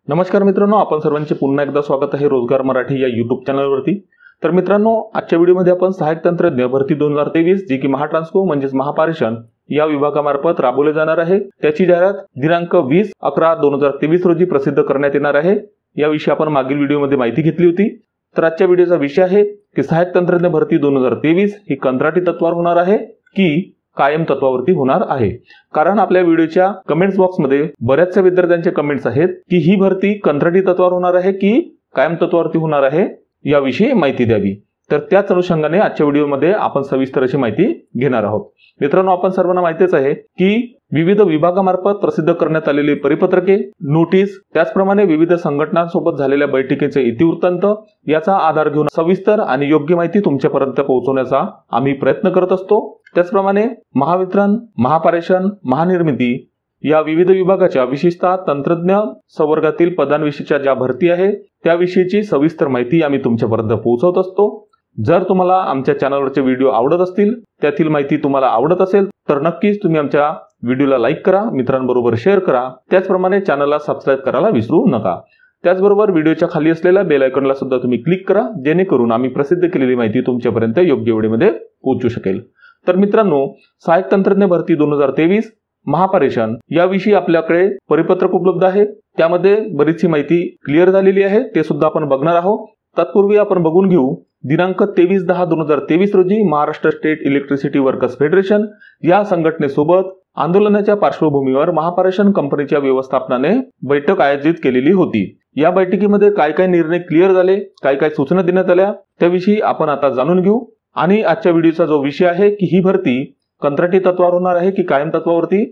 नमस्कार मित्रांनो, आपण सर्वांचे पुन्हा एकदा स्वागत आहे रोजगार मराठी या YouTube चॅनलवरती। तर मित्रांनो, आजच्या व्हिडिओमध्ये आपण सहाय्यक तंत्रज्ञ भरती 2023 जी की महाट्रान्सको म्हणजेच महापारेषण या विभागामार्फत राबवले जाणार आहे। त्याची जाहिरात दिनांक 20/11/2023 रोजी प्रसिद्ध करण्यात येणार आहे। याविषयी आपण मागील व्हिडिओमध्ये माहिती घेतली होती। तर आजच्या व्हिडिओचा विषय आहे की सहाय्यक तंत्रज्ञ भरती 2023 ही कंत्राटी तत्वावर होणार आहे की कायम तत्वावरती होणार आहे। कारण आपल्या व्हिडिओच्या कमेंट्स बॉक्समध्ये बऱ्याचशा विद्यार्थ्यांचे कमेंट्स आहेत की ही भरती कंत्राटी तत्वावर होणार आहे की कायम तत्वावरती होणार आहे, याविषयी माहिती द्यावी। तर त्याच अनुषंगाने आजच्या व्हिडिओमध्ये आपण सविस्तर अशी माहिती घेणार आहोत। मित्रांनो, आपण सर्वांना माहितीच आहे की विविध विभागामार्फत प्रसिद्ध करण्यात आलेली परिपत्रके, नोटीस, त्याचप्रमाणे विविध संघटनांसोबत झालेल्या बैठकीचे इतिवृत्तांत याचा आधार घेऊन सविस्तर आणि योग्य माहिती तुमच्यापर्यंत पोहोचवण्याचा आम्ही प्रयत्न करत असतो। त्याचप्रमाणे महावितरण, महापारेषण, महानिर्मिती या विविध विभागाच्या विशेषतः तंत्रज्ञ संवर्गातील पदांविषयीच्या ज्या भरती आहे त्याविषयीची सविस्तर माहिती आम्ही तुमच्यापर्यंत पोहोचवत असतो। जर तुम्हाला आमच्या चॅनलवरचे व्हिडिओ आवडत असतील, त्यातील माहिती तुम्हाला आवडत असेल तर नक्कीच तुम्ही आमच्या व्हिडिओला लाईक करा, मित्रांबरोबर शेअर करा, त्याचप्रमाणे चॅनलला सबस्क्राइब करायला विसरू नका। त्याचबरोबर व्हिडिओच्या खाली असलेल्या बेल आयकॉनला सुद्धा तुम्ही क्लिक करा, जेणेकरून आम्ही प्रसिद्ध केलेली माहिती तुमच्यापर्यंत योग्य वेळेमध्ये पोहोचू शकेल। तर मित्रांनो, सहाय्यक तंत्रज्ञ भरती 2023 महापारेषण याविषयी आपल्याकडे परिपत्रक उपलब्ध आहे। त्यामध्ये बरीचशी माहिती क्लिअर झालेली आहे, ते सुद्धा आपण बघणार आहोत। तत्पूर्वी आपण बघून घेऊ दिनांक 23/10/2023 रोजी Maharashtra state electricity workers federation या संघटनेसोबत आंदोलनाच्या पार्श्वभूमीवर महापारेषण कंपनीच्या व्यवस्थापनाने बैठक आयोजित केलेली होती। या बैठकीमध्ये काय काय निर्णय क्लिअर झाले, काय काय सूचना देण्यात आल्या, त्याविषयी आपण आता जाणून घेऊ। आणि आजच्या व्हिडिओचा जो विषय आहे की ही भरती कंत्राटी तत्वावर होणार आहे की कायम तत्वावरती,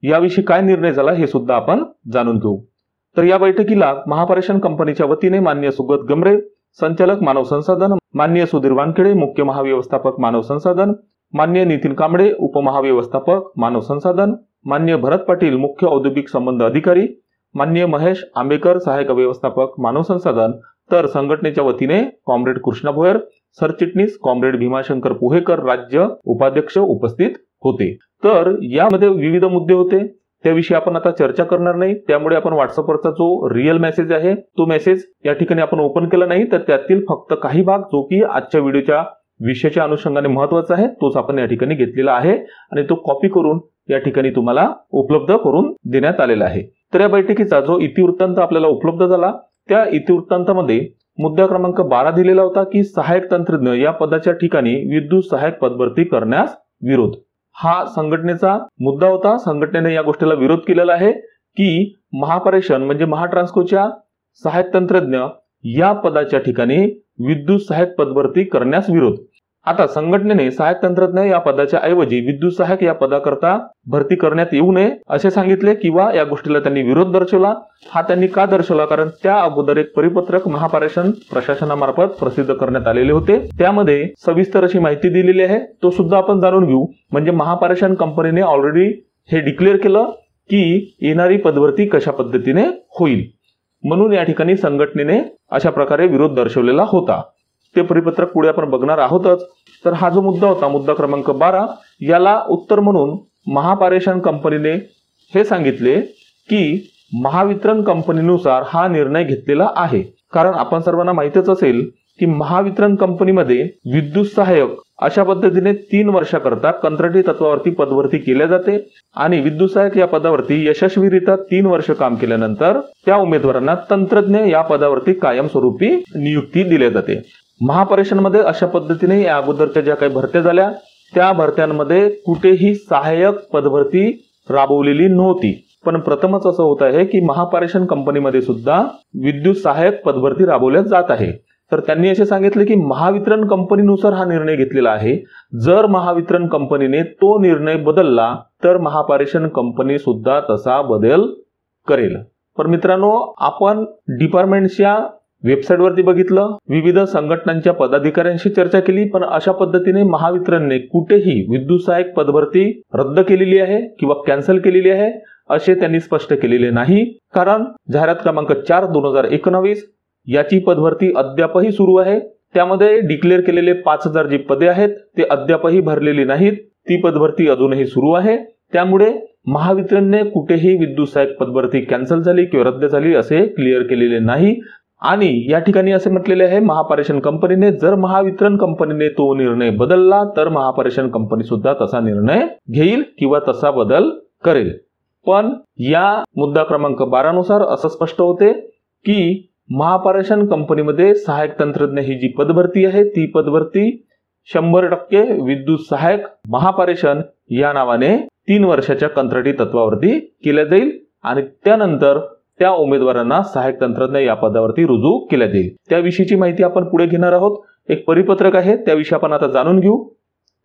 याविषयी काय निर्णय झाला हे सुद्धा आपण जाणून घेऊ। तर या बैठकीला महापारेषण कंपनीच्या वतीने माननीय सुगत गमरे, संचालक मानव संसाधन, माननीय सुधीर वानखेडे, मुख्य महाव्यवस्थापक मानव संसाधन, माननीय नितीन कांबळे, उपमहाव्यवस्थापक मानव संसाधन, माननीय भरत पाटील, मुख्य औद्योगिक संबंध अधिकारी, माननीय महेश आंबेकर, सहाय्यक व्यवस्थापक मानव संसाधन, तर संघटनेच्या वतीने कॉम्रेड कृष्णा भोयर, सरचिटणीस कॉम्रेड भीमाशंकर पोहेकर, राज्य उपाध्यक्ष उपस्थित होते। तर यामध्ये विविध मुद्दे होते, त्याविषयी आपण आता चर्चा करणार नाही। त्यामुळे आपण व्हॉट्सअपवरचा जो रिअल मेसेज आहे तो मेसेज या ठिकाणी आपण ओपन केला नाही, तर त्यातील फक्त काही भाग जो की आजच्या व्हिडिओच्या विषयाच्या अनुषंगाने महत्त्वाचा आहे तोच आपण या ठिकाणी घेतलेला आहे आणि तो कॉपी करून या ठिकाणी तुम्हाला उपलब्ध करून देण्यात आलेला आहे। तर या बैठकीचा जो इतिवृत्तांत आपल्याला उपलब्ध झाला त्या इतिवृत्तांतामध्ये मुद्दा क्रमांक 12 दिलेला होता की सहाय्यक तंत्रज्ञ या पदाच्या ठिकाणी विद्युत सहाय्यक पदभरती करण्यास विरोध। हा संघटनेचा मुद्दा होता। संघटनेने या गोष्टीला विरोध केलेला आहे की महापारेषण म्हणजे महाट्रान्सकोच्या सहाय्यक तंत्रज्ञ या पदाच्या ठिकाणी विद्युत सहाय्यक पदभरती करण्यास विरोध। आता संघटनेने सहाय्यक तंत्रज्ञ या पदाच्या ऐवजी विद्युत सहाय्यक या पदाकरता भरती करण्यात येऊ नये असे सांगितले किंवा या गोष्टीला त्यांनी विरोध दर्शवला। हा त्यांनी का दर्शवला? कारण त्या अगोदर एक परिपत्रक महापारेषण प्रशासनामार्फत प्रसिद्ध करण्यात आलेले होते, त्यामध्ये सविस्तर अशी माहिती दिलेली आहे, तो सुद्धा आपण जाणून घेऊ। म्हणजे महापारेषण कंपनीने ऑलरेडी हे डिक्लेअर केलं की येणारी पदभरती कशा पद्धतीने होईल, म्हणून या ठिकाणी संघटनेने अशा प्रकारे विरोध दर्शवलेला होता। ते परिपत्रक पुढे आपण बघणार आहोतच। तर हा जो मुद्दा होता, मुद्दा क्रमांक 12, याला उत्तर म्हणून महापारेषण कंपनीने हे सांगितले की महावितरण कंपनीनुसार हा निर्णय घेतलेला आहे। कारण आपण सर्वांना माहितीच असेल की महावितरण कंपनीमध्ये विद्युत सहाय्यक अशा पद्धतीने 3 वर्षाकरता कंत्राटी तत्वावरती पदभरती केल्या जाते आणि विद्युत सहाय्यक या पदावरती यशस्वीरित्या 3 वर्ष काम केल्यानंतर त्या उमेदवारांना तंत्रज्ञ या पदावरती कायमस्वरूपी नियुक्ती दिली जाते। महापारेषण मध्ये अशा पद्धतीने या अगोदरच्या ज्या काही भरत्या झाल्या त्या भरत्यांमध्ये कुठेही सहाय्यक पदभरती राबवलेली नव्हती, पण प्रथमच असं होत आहे की महापारेषण कंपनीमध्ये सुद्धा विद्युत सहाय्यक पदभरती राबवल्या जात आहे। तर त्यांनी असे सांगितले की महावितरण कंपनीनुसार हा निर्णय घेतलेला आहे। जर महावितरण कंपनीने तो निर्णय बदलला तर महापारेषण कंपनी सुद्धा तसा बदल करेल। पण मित्रांनो, आपण डिपार्टमेंटच्या वेबसाईटवरती बघितलं, विविध संघटनांच्या पदाधिकाऱ्यांशी चर्चा केली, पण अशा पद्धतीने महावितरणने कुठेही विद्युत सहाय्यक पदभरती रद्द केलेली आहे किंवा कॅन्सल केलेली आहे असे त्यांनी स्पष्ट केलेले नाही। कारण जाहिरात क्रमांक 4/2019 याची पदभरती अद्यापही सुरू आहे। त्यामध्ये डिक्लेअर केलेले 5000 जी पदे आहेत ते अद्यापही भरलेली नाहीत, ती पदभरती अजूनही सुरू आहे। त्यामुळे महावितरणने कुठेही विद्युत सहाय्यक पदभरती कॅन्सल झाली किंवा रद्द झाली असे क्लिअर केलेले नाही। आणि या ठिकाणी असे म्हटलेले आहे महापारेषण कंपनीने, जर महावितरण कंपनीने तो निर्णय बदलला तर महापारेषण कंपनी सुद्धा तसा निर्णय घेईल किंवा तसा बदल करेल। पण या मुद्दा क्रमांक 12 नुसार असं स्पष्ट होते की महापारेषण कंपनीमध्ये सहाय्यक तंत्रज्ञ ही जी पदभरती आहे ती पदभरती 100% विद्युत सहाय्यक महापारेषण या नावाने 3 वर्षाच्या कंत्राटी तत्वावरती केल्या जाईल आणि त्यानंतर त्या उमेदवारांना सहाय्यक तंत्रज्ञ या पदावरती रुजू केल्या जाईल। त्याविषयीची माहिती आपण पुढे घेणार आहोत। एक परिपत्रक आहे त्याविषयी आपण आता जाणून घेऊ।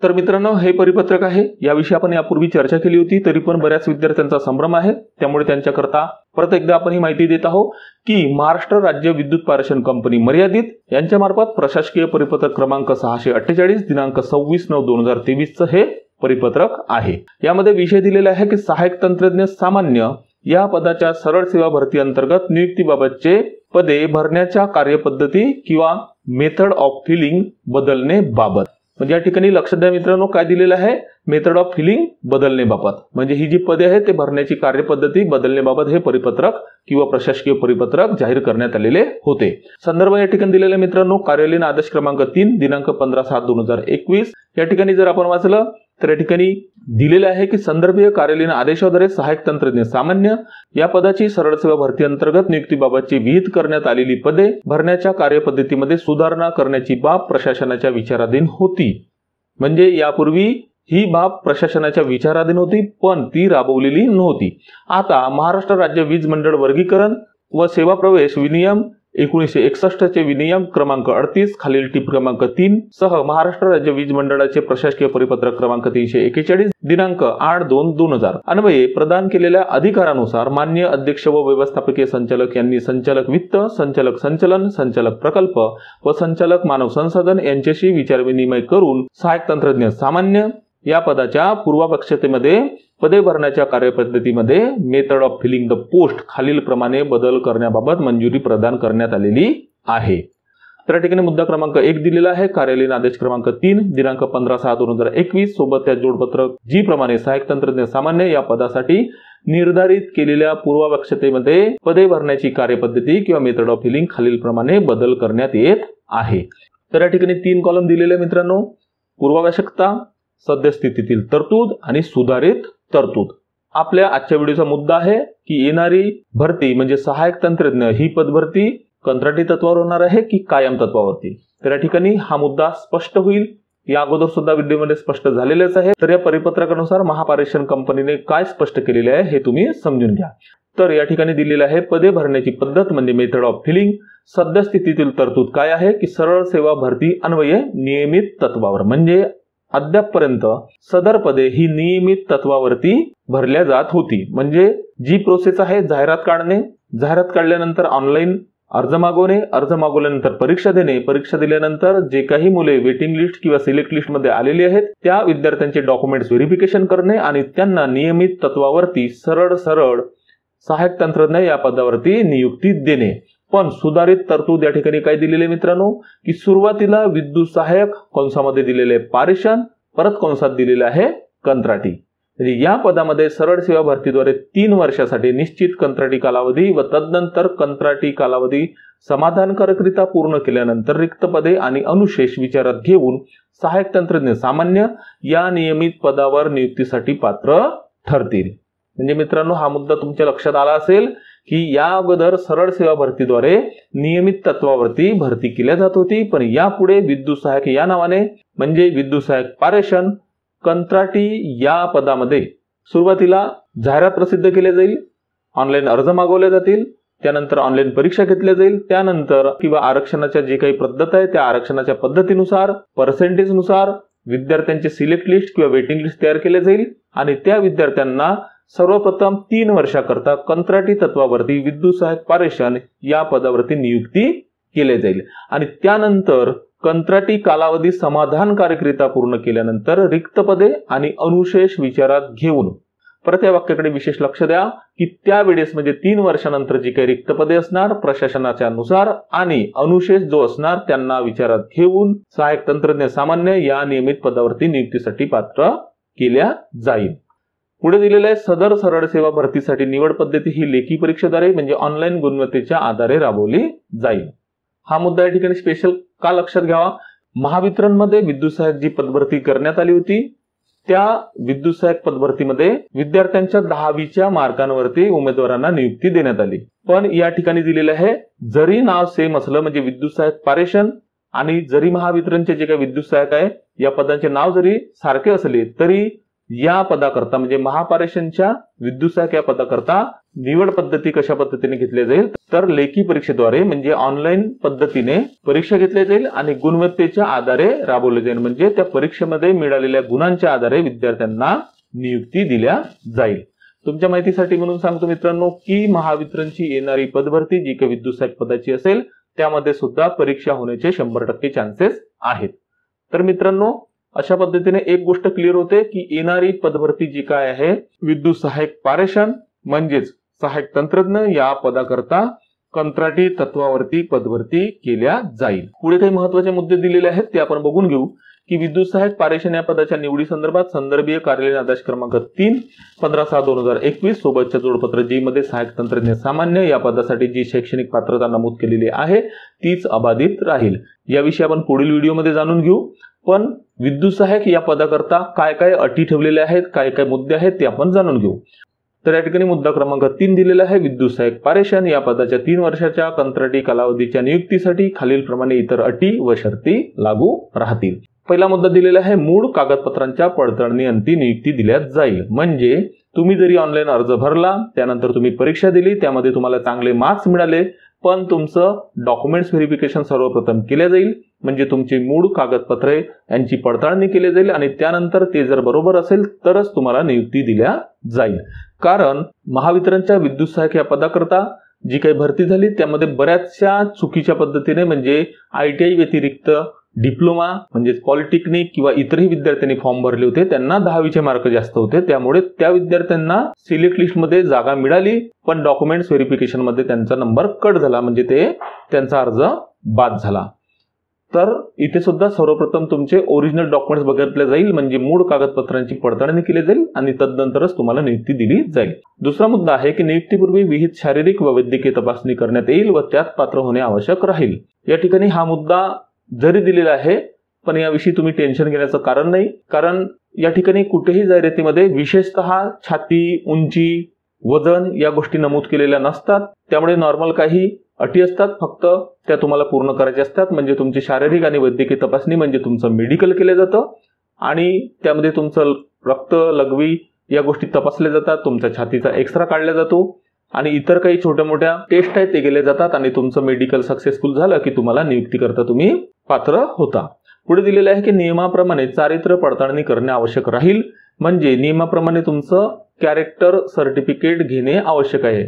तर मित्रांनो, हे परिपत्रक आहे, याविषयी आपण यापूर्वी चर्चा केली होती, तरी पण बऱ्याच विद्यार्थ्यांचा संभ्रम आहे, त्यामुळे त्यांच्याकरता परत एकदा आपण ही माहिती देत आहोत की महाराष्ट्र राज्य विद्युत पारेषण कंपनी मर्यादित यांच्या मार्फत प्रशासकीय परिपत्रक क्रमांक 648 दिनांक 26/9/2023 हे परिपत्रक आहे। यामध्ये विषय दिलेला आहे की सहाय्यक तंत्रज्ञ सामान्य या पदाच्या सरळ सेवा भरती अंतर्गत नियुक्तीबाबतचे पदे भरण्याच्या कार्यपद्धती किंवा मेथड ऑफ फिलिंग बदलणे बाबत। म्हणजे या ठिकाणी लक्ष द्या मित्रांनो, काय दिलेलं आहे, मेथड ऑफ फिलिंग बदलण्याबाबत, म्हणजे ही जी पदे आहेत ते भरण्याची कार्यपद्धती बदलण्याबाबत हे परिपत्रक किंवा प्रशासकीय परिपत्रक जाहीर करण्यात आलेले होते। संदर्भ या ठिकाणी दिलेला मित्रांनो, कार्यालयीन आदेश क्रमांक 3 दिनांक 15/7/2021। या ठिकाणी जर आपण वाचलं तर या ठिकाणी दिलेले आहे की संदर्भीय कार्यालयीन आदेशाद्वारे सहाय्यक तंत्रज्ञ सामान्य या पदाची सरळ सेवा भरती अंतर्गत नियुक्तीबाबतची विहित करण्यात आलेली पदे भरण्याच्या कार्यपद्धतीमध्ये सुधारणा करण्याची बाब प्रशासनाच्या विचाराधीन होती। म्हणजे यापूर्वी ही बाब प्रशासनाच्या विचाराधीन होती पण ती राबवलेली नव्हती। आता महाराष्ट्र राज्य वीज मंडळ वर्गीकरण व सेवा प्रवेश विनियम 1961 चे विनियम क्रमांक 38 खालील टिप क्रमांक 3 सह महाराष्ट्र राज्य वीज मंडळाचे प्रशासकीय परिपत्रक क्रमांक 341 दिनांक 8/2/2000 अन्वये प्रदान केलेल्या अधिकारानुसार मान्य अध्यक्ष व व्यवस्थापकीय संचालक यांनी संचालक वित्त, संचालक संचलन, संचालक प्रकल्प व संचालक मानव संसाधन यांच्याशी विचारविनिमय करून सहाय्यक तंत्रज्ञ सामान्य या पदाच्या पूर्वापेक्षतेमध्ये पदे भरण्याच्या कार्यपद्धतीमध्ये method of filling the post खालील प्रमाणे बदल करण्याबाबत मंजुरी प्रदान करण्यात आलेली आहे। तर या ठिकाणी मुद्दा क्रमांक 1 दिलेला आहे, कार्यालयीन आदेश क्रमांक 3 दिनांक 15/6/2021 सोबत त्या जोडपत्रक जी प्रमाणे सहाय्यक तंत्रज्ञ सामान्य या पदासाठी निर्धारित केलेल्या पूर्वापेक्षतेमध्ये पदे भरण्याची कार्यपद्धती किंवा मेथड ऑफ फिलिंग खालील प्रमाणे बदल करण्यात येत आहे। तर या ठिकाणी 3 कॉलम दिलेले मित्रांनो, पूर्वावश्यकता, सद्यस्थितीतील तरतूद आणि सुधारित तरतूद। आपल्या आजच्या व्हिडिओचा मुद्दा आहे की येणारी भरती म्हणजे सहाय्यक तंत्रज्ञ ही पदभरती कंत्राटी तत्वावर होणार आहे की कायम तत्वावरती। तर या ठिकाणी हा मुद्दा स्पष्ट होईल, या अगोदर सुद्धा व्हिडिओमध्ये स्पष्ट झालेलेच आहे। तर या परिपत्रकानुसार महापारेषण कंपनीने काय स्पष्ट केलेले आहे हे तुम्ही समजून घ्या। तर या ठिकाणी दिलेले आहे पदे भरण्याची पद्धत म्हणजे मेथड ऑफ फिलिंग, सद्यस्थितीतील तरतूद काय आहे की सरळ सेवा भरती अन्वये नियमित तत्वावर, म्हणजे अद्यापपर्यंत सदर पदे ही नियमित तत्वावरती भरल्या जात होती। म्हणजे जी प्रोसेस आहे जाहिरात काढणे, जाहिरात काढल्यानंतर ऑनलाईन अर्ज मागवणे, अर्ज मागवल्यानंतर परीक्षा देणे, परीक्षा दिल्यानंतर जे काही मुले वेटिंग लिस्ट किंवा सिलेक्ट लिस्ट मध्ये आलेली आहेत त्या विद्यार्थ्यांचे डॉक्युमेंट्स व्हेरिफिकेशन करणे आणि त्यांना नियमित तत्वावरती सरळ सहाय्यक तंत्रज्ञ या पदावरती नियुक्ती देणे। पण सुधारित तरतूद या ठिकाणी काय दिलेले मित्रांनो की सुरुवातीला विद्युत सहाय्यक कंसामध्ये दिलेले पारेषण, परत कंसात दिलेले आहे कंत्राटी। म्हणजे या पदामध्ये सरळ सेवा भरतीद्वारे 3 वर्षासाठी निश्चित कंत्राटी कालावधी व तदनंतर कंत्राटी कालावधी समाधानकारकरित्या पूर्ण केल्यानंतर रिक्त पदे आणि अनुशेष विचारात घेऊन सहाय्यक तंत्रज्ञ सामान्य या नियमित पदावर नियुक्तीसाठी पात्र ठरतील। म्हणजे मित्रांनो, हा मुद्दा तुमच्या लक्षात आला असेल की या अगोदर सरळ सेवा भरतीद्वारे नियमित तत्वावरती भरती केल्या जात होती, पण यापुढे विद्युत सहाय्यक या नावाने म्हणजे विद्युत सहाय्यक पारेषण कंत्राटी या पदामध्ये सुरुवातीला जाहिरात प्रसिद्ध केली जाईल, ऑनलाईन अर्ज मागवले जातील, त्यानंतर ऑनलाईन परीक्षा घेतल्या जाईल, त्यानंतर किंवा आरक्षणाच्या जे काही पद्धत आहे त्या आरक्षणाच्या पद्धतीनुसार पर्सेंटेजनुसार विद्यार्थ्यांचे सिलेक्ट लिस्ट किंवा वेटिंग लिस्ट तयार केले जाईल आणि त्या विद्यार्थ्यांना सर्वप्रथम 3 वर्षाकरता कंत्राटी तत्वावरती विद्युत सहाय्यक पारेषण या पदावरती नियुक्ती केली जाईल आणि त्यानंतर कंत्राटी कालावधी समाधानकारकरित्या पूर्ण केल्यानंतर रिक्त पदे आणि अनुशेष विचारात घेऊन, परत या वाक्याकडे विशेष लक्ष द्या की त्यावेळेस म्हणजे 3 वर्षानंतर जी काही रिक्त पदे असणार प्रशासनाच्या नुसार आणि अनुशेष जो असणार त्यांना विचारात घेऊन सहाय्यक तंत्रज्ञ सामान्य या नियमित पदावरती नियुक्तीसाठी पात्र केल्या जाईल। पुढे दिलेलं आहे सदर सरळ सेवा भरतीसाठी निवड पद्धती ही लेखी परीक्षेद्वारे म्हणजे ऑनलाईन गुणवत्तेच्या आधारे राबवली जाईल. हा मुद्दा या ठिकाणी स्पेशल का लक्षात घ्यावा, महावितरणमध्ये विद्युत सहाय्यक जी पदभरती करण्यात आली होती त्या विद्युत सहाय्यक पदभरतीमध्ये विद्यार्थ्यांच्या 10वीच्या मार्कांवरती उमेदवारांना नियुक्ती देण्यात आली. पण या ठिकाणी दिलेलं आहे जरी नाव सेम असलं म्हणजे विद्युत सहाय्यक पारेषण आणि जरी महावितरणचे जे काही विद्युत सहाय्यक आहे या पदांचे नाव जरी सारखे असले तरी या पदाकरता म्हणजे महापारेषणच्या विद्युत सहाय्यक या पदाकरता निवड पद्धती कशा पद्धतीने घेतली जाईल तर लेखी परीक्षेद्वारे म्हणजे ऑनलाईन पद्धतीने परीक्षा घेतली जाईल आणि गुणवत्तेच्या आधारे राबवले जाईल. म्हणजे त्या परीक्षेमध्ये मिळालेल्या गुणांच्या आधारे विद्यार्थ्यांना नियुक्ती दिल्या जाईल. तुमच्या माहितीसाठी म्हणून सांगतो मित्रांनो की महावितरणची येणारी पदभरती जी काही विद्युत सहाय्यक पदाची असेल त्यामध्ये सुद्धा परीक्षा होण्याचे 100% चान्सेस आहेत. तर मित्रांनो अशा पद्धतीने एक गोष्ट क्लिअर होते की येणारी पदभरती जी काय आहे विद्युत सहाय्यक पारेषण म्हणजेच सहाय्यक तंत्रज्ञ या पदाकरता कंत्राटी तत्वावरती पदभरती केल्या जाईल. पुढे काही महत्त्वाचे मुद्दे दिलेले आहेत ते आपण बघून घेऊ की विद्युत सहाय्यक पारेषण या पदाच्या निवडी संदर्भात संदर्भीय कार्यालयीन आदेश क्रमांक 3 15/6/2021 सोबतच्या जोडपत्र जी मध्ये सहाय्यक तंत्रज्ञ सामान्य या पदासाठी जी शैक्षणिक पात्रता नमूद केलेली आहे तीच अबाधित राहील. याविषयी आपण पुढील व्हिडिओमध्ये जाणून घेऊ. पण विद्युत सहाय्यक या पदाकरता काय काय अटी ठेवलेल्या आहेत काय काय मुद्दे आहेत ते आपण जाणून घेऊ. तर या ठिकाणी मुद्दा क्रमांक 3 दिलेला आहे विद्युत सहाय्यक पारेषण या पदाच्या 3 वर्षाच्या कंत्राटी कालावधीच्या नियुक्तीसाठी खालीलप्रमाणे इतर अटी व शर्ती लागू राहतील. पहिला मुद्दा दिलेला आहे मूळ कागदपत्रांच्या पडताळणी अंती नियुक्ती दिल्या जाईल. म्हणजे तुम्ही जरी ऑनलाईन अर्ज भरला त्यानंतर तुम्ही परीक्षा दिली त्यामध्ये तुम्हाला चांगले मार्क्स मिळाले पण तुमचं डॉक्युमेंट्स व्हेरिफिकेशन सर्वप्रथम केले जाईल म्हणजे तुमची मूळ कागदपत्रे यांची पडताळणी केली जाईल आणि त्यानंतर ते जर बरोबर असेल तरच तुम्हाला नियुक्ती दिल्या जाईल. कारण महावितरणच्या विद्युत सहाय्यक या पदाकरता जी काही भरती झाली त्यामध्ये बऱ्याचशा चुकीच्या पद्धतीने म्हणजे ITI व्यतिरिक्त डिप्लोमा म्हणजे पॉलिटेक्निक किंवा इतरही विद्यार्थ्यांनी फॉर्म भरले होते त्यांना 10वीचे मार्क जास्त होते त्यामुळे त्या विद्यार्थ्यांना सिलेक्ट लिस्टमध्ये जागा मिळाली पण डॉक्युमेंट्स व्हेरिफिकेशन मध्ये त्यांचा नंबर कट झाला म्हणजे त्यांचा अर्ज बाद झाला. तर इथे सुद्धा सर्वप्रथम तुमचे ओरिजिनल डॉक्युमेंट्स बघितले जाईल म्हणजे मूळ कागदपत्रांची पडताळणी केली जाईल आणि तदनंतरच तुम्हाला नियुक्ती दिली जाईल. दुसरा मुद्दा आहे की नियुक्तीपूर्वी विहित शारीरिक व वैद्यकीय तपासणी करण्यात येईल व त्यात पात्र होणे आवश्यक राहील. या ठिकाणी हा मुद्दा जरी दिलेला आहे पण याविषयी तुम्ही टेन्शन घेण्याचं कारण नाही. कारण या ठिकाणी कुठेही जाहिरातीमध्ये विशेषतः छाती उंची वजन या गोष्टी नमूद केलेल्या नसतात. त्यामुळे नॉर्मल काही अटी असतात फक्त त्या तुम्हाला पूर्ण करायच्या असतात. म्हणजे तुमची शारीरिक आणि वैद्यकीय तपासणी म्हणजे तुमचं मेडिकल केलं जातं आणि त्यामध्ये तुमचं रक्त लघवी या गोष्टी तपासल्या जातात. तुमच्या छातीचा एक्सरा काढला जातो आणि इतर काही छोट्या मोठ्या टेस्ट आहेत ते केले जातात आणि तुमचं मेडिकल सक्सेसफुल झालं की तुम्हाला नियुक्ती करता तुम्ही पात्र होता. पुढे दिलेलं आहे की नियमाप्रमाणे चारित्र्य पडताळणी करणे आवश्यक राहील. म्हणजे नियमाप्रमाणे तुमचं कॅरेक्टर सर्टिफिकेट घेणे आवश्यक आहे.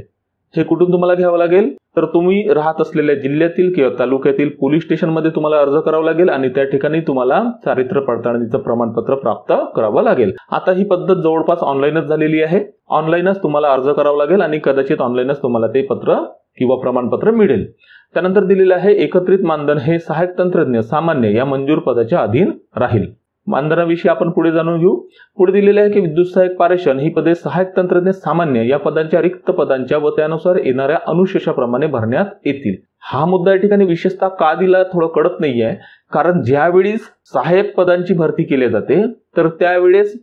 हे कुठून तुम्हाला घ्यावं लागेल तर तुम्ही राहत असलेल्या जिल्ह्यातील किंवा तालुक्यातील पोलीस स्टेशनमध्ये तुम्हाला अर्ज करावा लागेल आणि त्या ठिकाणी तुम्हाला चारित्र्य पडताळणीचं प्रमाणपत्र प्राप्त करावं लागेल. आता ही पद्धत जवळपास ऑनलाईनच झालेली आहे. ऑनलाईनच तुम्हाला अर्ज करावा लागेल आणि कदाचित ऑनलाईनच तुम्हाला ते पत्र किंवा प्रमाणपत्र मिळेल. त्यानंतर दिलेलं आहे एकत्रित मानधन हे सहाय्यक तंत्रज्ञ सामान्य या मंजूर पदाच्या अधीन राहील. मानधनाविषयी आपण पुढे जाणून घेऊ. पुढे दिलेले आहे की विद्युत सहाय्यक पारेषण ही पदे सहाय्यक तंत्रज्ञ सामान्य या पदांच्या रिक्त पदांच्या व त्यानुसार येणाऱ्या अनुशेषाप्रमाणे भरण्यात येतील. हा मुद्दा या ठिकाणी विशेषतः का दिला थोडं कळत नाहीये. कारण ज्यावेळी सहाय्यक पदांची भरती केली जाते तर त्यावेळेस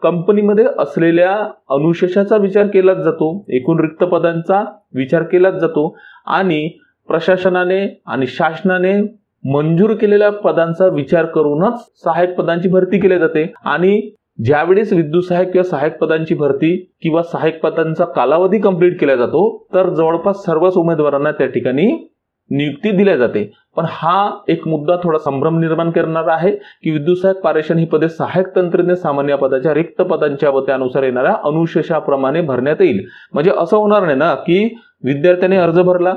कंपनीमध्ये असलेल्या अनुशेषाचा विचार केलाच जातो, एकूण रिक्त पदांचा विचार केलाच जातो आणि प्रशासनाने आणि शासनाने मंजूर केलेल्या पदांचा विचार करूनच सहाय्यक पदांची भरती केली जाते. आणि ज्यावेळेस विद्युत सहाय्यक किंवा सहाय्यक पदांची भरती किंवा सहाय्यक पदांचा कालावधी कंप्लीट केला जातो तर जवळपास सर्वच उमेदवारांना त्या ठिकाणी नियुक्ती दिल्या जाते. पण हा एक मुद्दा थोडा संभ्रम निर्माण करणारा आहे की विद्युत सहाय्यक पारेषण ही पदे सहाय्यक तंत्रज्ञ सामान्य पदाच्या रिक्त पदांच्या व त्यानुसार येणाऱ्या अनुशेषाप्रमाणे भरण्यात येईल. म्हणजे असं होणार नाही ना की विद्यार्थ्याने अर्ज भरला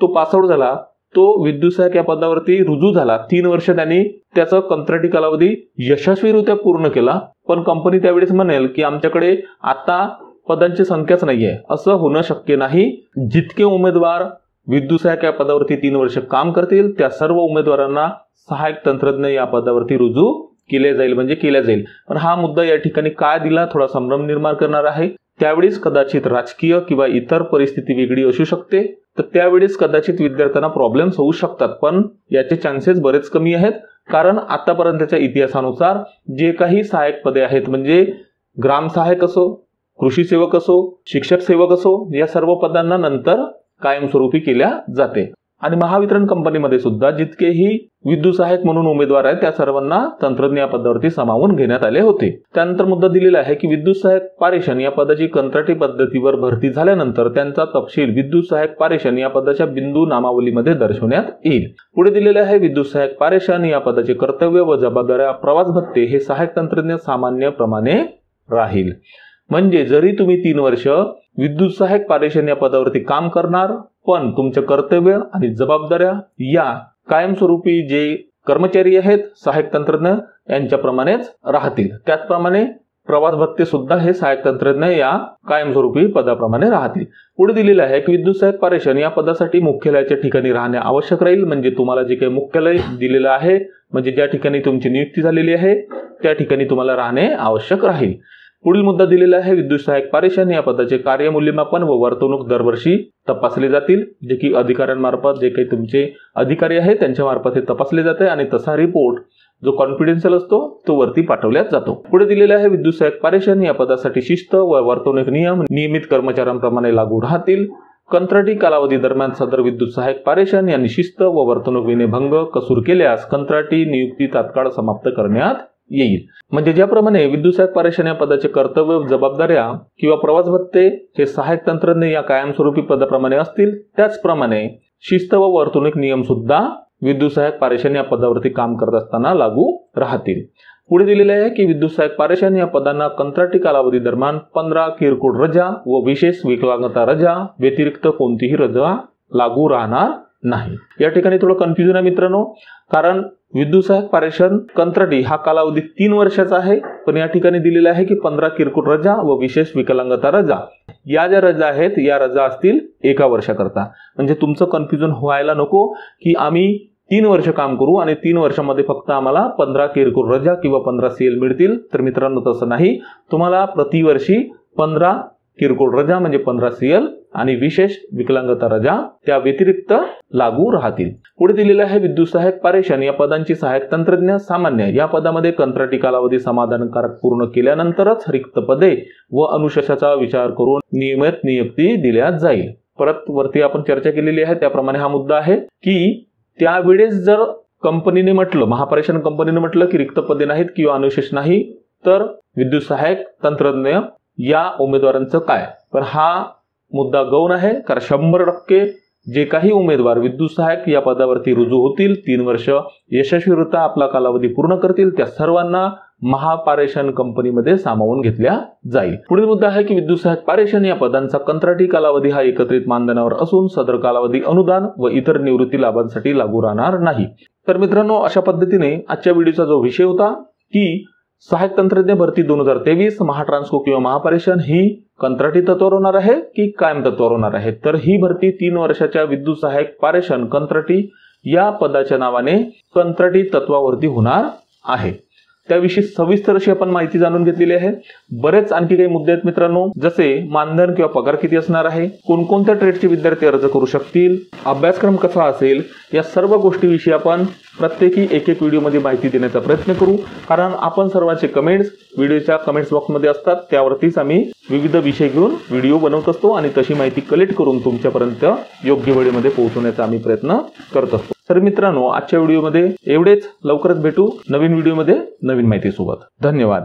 तो पासआउट झाला तो विद्युत सहाय्यक या पदावरती रुजू झाला 3 वर्ष त्यांनी त्याचा कंत्राटी कालावधी यशस्वीरित्या पूर्ण केला पण कंपनी त्यावेळेस म्हणेल की आमच्याकडे आता पदांची संख्याच नाहीये. असं होणं शक्य नाही. जितके उमेदवार विद्युत सहाय्यक या पदावरती 3 वर्ष काम करतील त्या सर्व उमेदवारांना सहाय्यक तंत्रज्ञ या पदावरती रुजू केले जाईल म्हणजे केल्या जाईल. पण हा मुद्दा या ठिकाणी काय दिला थोडा संभ्रम निर्माण करणार आहे. त्यावेळेस कदाचित राजकीय किंवा इतर परिस्थिती वेगळी असू शकते, तर त्यावेळेस कदाचित विद्यार्थ्यांना प्रॉब्लेम्स होऊ शकतात. पण याचे चान्सेस बरेच कमी आहेत, कारण आतापर्यंतच्या इतिहासानुसार जे काही सहाय्यक पदे आहेत म्हणजे ग्रामसहाय्यक असो, कृषी सेवक असो, शिक्षक सेवक असो, या सर्व पदांना नंतर कायमस्वरूपी केल्या जाते. आणि महावितरण कंपनीमध्ये सुद्धा जितकेही विद्युत सहाय्यक म्हणून उमेदवार आहेत त्या सर्वांना तंत्रज्ञ या पदावरती सामावून घेण्यात आले होते. त्यानंतर मुद्दा दिलेला आहे की विद्युत सहाय्यक पारेषण या पदाची कंत्राटी पद्धतीवर भरती झाल्यानंतर त्यांचा तपशील विद्युत सहाय्यक पारेषण या पदाच्या बिंदू नामावलीमध्ये दर्शवण्यात येईल. पुढे दिलेले आहे विद्युत सहाय्यक पारेषण या पदाचे कर्तव्य व जबाबदाऱ्या, प्रवास भत्ते हे सहाय्यक तंत्रज्ञ सामान्य प्रमाणे राहील. म्हणजे जरी तुम्ही 3 वर्ष विद्युत सहाय्यक पारेषण या पदावरती काम करणार, पण तुमचे कर्तव्य आणि जबाबदाऱ्या या कायमस्वरूपी जे कर्मचारी आहेत सहाय्यक तंत्रज्ञ यांच्याप्रमाणेच राहतील. त्याचप्रमाणे प्रवास भत्ते सुद्धा हे सहाय्यक तंत्रज्ञ या कायमस्वरूपी पदाप्रमाणे राहतील. पुढे दिलेले आहे की विद्युत सहाय्यक पारेषण या पदासाठी मुख्यालयाच्या ठिकाणी राहणे आवश्यक राहील. म्हणजे तुम्हाला जे काही मुख्यालय दिलेलं आहे म्हणजे ज्या ठिकाणी तुमची नियुक्ती झालेली आहे त्या ठिकाणी तुम्हाला राहणे आवश्यक राहील. पुढील मुद्दा दिलेला आहे विद्युत सहाय्यक पारेषण या पदाचे कार्य मूल्यमापन व वर्तणूक दरवर्षी तपासले जातील. जे की अधिकाऱ्यांमार्फत जे काही तुमचे अधिकारी आहेत त्यांच्या मार्फत हे तपासले जाते आणि तसा रिपोर्ट जो कॉन्फिडेन्शियल असतो तो वरती पाठवला जातो. पुढे दिलेले आहे विद्युत सहाय्यक पारेषण या पदासाठी शिस्त व वर्तणूक नियम नियमित कर्मचाऱ्यांप्रमाणे लागू राहतील. कंत्राटी कालावधी दरम्यान सदर विद्युत सहाय्यक पारेषण यांनी शिस्त व वर्तणूक विनेभंग कसूर केल्यास कंत्राटी नियुक्ती तात्काळ समाप्त करण्यात येईल. म्हणजे ज्याप्रमाणे विद्युत सहाय्यक पारेषण या पदाचे कर्तव्य, जबाबदाऱ्या किंवा प्रवास भत्ते हे सहाय्यक तंत्रज्ञ या कायमस्वरूपी पदाप्रमाणे असतील, त्याचप्रमाणे शिस्त व वर्तणूक नियम सुद्धा विद्युत सहाय्यक पारेषण या पदावरती काम करत असताना लागू राहतील. पुढे दिलेले आहे की विद्युत सहाय्यक पारेषण या पदांना कंत्राटी कालावधी दरम्यान 15 किरकोळ रजा व विशेष विकलांगता रजा व्यतिरिक्त कोणतीही रजा लागू राहणार नाही. या ठिकाणी थोडं कन्फ्युजन आहे मित्रांनो, कारण विद्युत सहाय्यक पारेषण कंत्राटी हा कालावधी 3 वर्षाचा आहे, पण या ठिकाणी दिलेला आहे की 15 किरकोळ रजा व विशेष विकलांगता रजा या ज्या रजा आहेत या रजा असतील 1 वर्षाकरता. म्हणजे तुमचं कन्फ्युजन व्हायला नको की आम्ही 3 वर्ष काम करू आणि 3 वर्षामध्ये फक्त आम्हाला 15 किरकोळ रजा किंवा 15 CL मिळतील. तर मित्रांनो तसं नाही, तुम्हाला प्रतिवर्षी 15 किरकोळ रजा म्हणजे 15 CL आणि विशेष विकलांगता रजा त्या व्यतिरिक्त लागू राहतील. पुढे दिलेले आहे विद्युत सहाय्यक पारेषण या पदांची सहाय्यक तंत्रज्ञ सामान्य या पदामध्ये कंत्राटी कालावधी समाधानकारक पूर्ण केल्यानंतरच रिक्त पदे व अनुशेषाचा विचार करून नियमित नियुक्ती दिल्या जाईल. परत वरती आपण चर्चा केलेली आहे त्याप्रमाणे हा मुद्दा आहे की त्यावेळेस जर कंपनीने म्हटलं, महापारेषण कंपनीने म्हटलं की रिक्त पदे नाहीत किंवा अनुशेष नाही, तर विद्युत सहाय्यक तंत्रज्ञ या उमेदवारांचं काय. पण हा मुद्दा गौण आहे, कारण 100% जे काही उमेदवार विद्युत सहाय्यक या पदावरती रुजू होतील, 3 वर्ष यशस्वीरित्या आपला कालावधी पूर्ण करतील, त्या सर्वांना महापारेषण कंपनीमध्ये सामावून घेतल्या जाईल. पुढील मुद्दा आहे की विद्युत सहाय्यक पारेषण या पदांचा कंत्राटी कालावधी हा एकत्रित मानधनावर असून सदर कालावधी अनुदान व इतर निवृत्ती लाभांसाठी लागू राहणार नाही. तर मित्रांनो अशा पद्धतीने आजच्या व्हिडिओचा जो विषय होता की सहाय्यक तंत्रज्ञ भरती 2023 महाट्रान्सको किंवा महापारेषण ही कंत्राटी तत्वावर होणार आहे की कायम तत्वावर होणार आहे. तर ही भरती 3 वर्षाच्या विद्युत सहाय्यक पारेषण कंत्राटी या पदाच्या नावाने कंत्राटी तत्वावरती होणार आहे. त्याविषयी सविस्तर अशी आपण माहिती जाणून घेतलेली आहे. बरेच आणखी काही मुद्दे आहेत मित्रांनो, जसे मानधन किंवा पगार किती असणार आहे, कोणकोणत्या ट्रेडचे विद्यार्थी अर्ज करू शकतील, अभ्यासक्रम कसा असेल, या सर्व गोष्टीविषयी आपण प्रत्येकी एक व्हिडिओमध्ये माहिती देण्याचा प्रयत्न करू. कारण आपण सर्वांचे कमेंट्स व्हिडिओच्या कमेंट्स बॉक्समध्ये असतात, त्यावरतीच आम्ही विविध विषय घेऊन व्हिडिओ बनवत असतो आणि तशी माहिती कलेक्ट करून तुमच्यापर्यंत योग्य वेळेमध्ये पोहोचवण्याचा आम्ही प्रयत्न करत असतो. तर मित्रांनो आजच्या व्हिडिओमध्ये एवढेच. लवकरच भेटू नवीन व्हिडिओमध्ये नवीन माहिती सोबत. धन्यवाद.